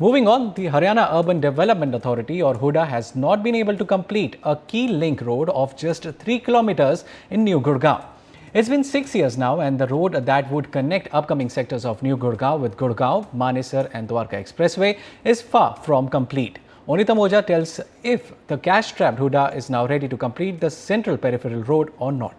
Moving on, the Haryana Urban Development Authority or HUDA has not been able to complete a key link road of just 3 kilometers in New Gurgaon. It's been 6 years now, and the road that would connect upcoming sectors of New Gurgaon with Gurgaon, Manesar and Dwarka Expressway is far from complete. Onitam Oja tells if the cash-strapped HUDA is now ready to complete the central peripheral road or not.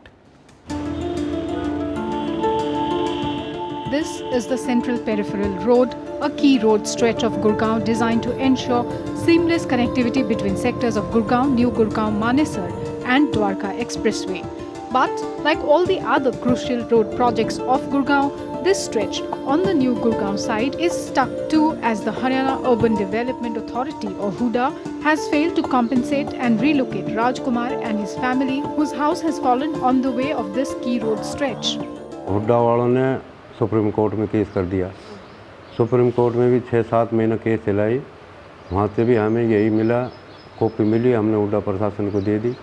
This is the Central Peripheral Road, a key road stretch of Gurgaon designed to ensure seamless connectivity between sectors of Gurgaon, New Gurgaon, Manesar and Dwarka Expressway. But like all the other crucial road projects of Gurgaon, this stretch on the New Gurgaon side is stuck to as the Haryana Urban Development Authority or HUDA has failed to compensate and relocate Rajkumar and his family, whose house has fallen on the way of this key road stretch. Hooda वालों ने supreme court में case कर दिया। Supreme court में भी 6-7 महीने case चलाई। वहाँ से भी हमें यही मिला, कॉपी मिली, हमने हुड्डा प्रशासन को दे दी।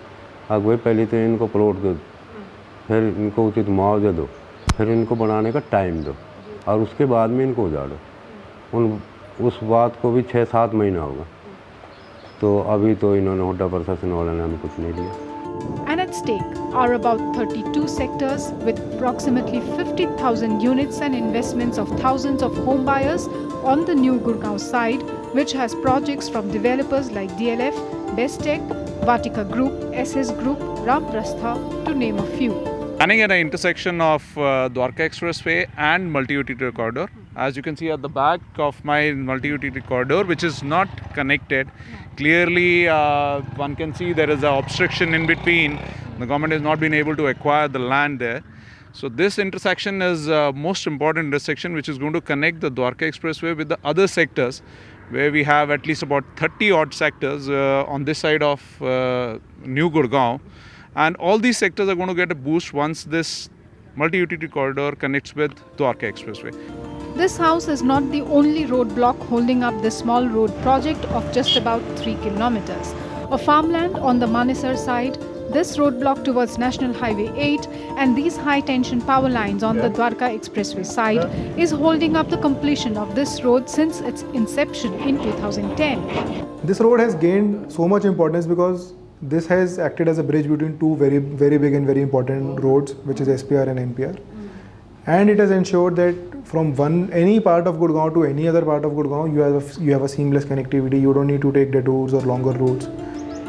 अगुए पहले तो इनको प्लॉट दो, फिर इनको उचित मुआवजा दो, फिर इनको बनाने का टाइम दो और उसके बाद में इनको उजाड़ो। उस बात को भी 6-7 महीना होगा, तो अभी तो इन्होंने हुड्डा प्रशासन वालों ने हमें कुछ नहीं दिया। And at stake are about 32 sectors with approximately 50,000 units and investments of thousands of home buyers on the New Gurgaon side, which has projects from developers like DLF, Bestech, Vatika Group, SS Group, Ramprastha, to name a few. Standing at an intersection of Dwarka Expressway and multi-utility corridor. As you can see at the back of my multi-utility corridor, which is not connected, clearly one can see there is an obstruction in between. The government has not been able to acquire the land there. So this intersection is most important intersection, which is going to connect the Dwarka Expressway with the other sectors, where we have at least about 30 odd sectors on this side of New Gurgaon. And all these sectors are going to get a boost once this multi-utility corridor connects with Dwarka Expressway. This house is not the only roadblock holding up this small road project of just about 3 kilometers. A farmland on the Manesar side, this roadblock towards National Highway 8 and these high-tension power lines on the Dwarka Expressway side is holding up the completion of this road since its inception in 2010. This road has gained so much importance because this has acted as a bridge between two very big and very important roads, which is SPR and NPR. And it has ensured that from any part of Gurgaon to any other part of Gurgaon, you have a seamless connectivity. You don't need to take detours or longer routes.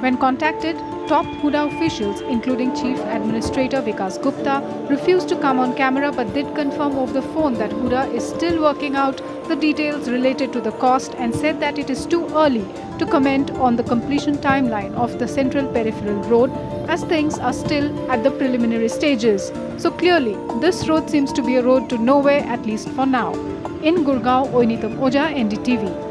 When contacted, top HUDA officials, including Chief Administrator Vikas Gupta, refused to come on camera but did confirm over the phone that HUDA is still working out the details related to the cost and said that it is too early to comment on the completion timeline of the Central Peripheral Road as things are still at the preliminary stages. So clearly, this road seems to be a road to nowhere, at least for now. In Gurgaon, Onitam Oja, NDTV.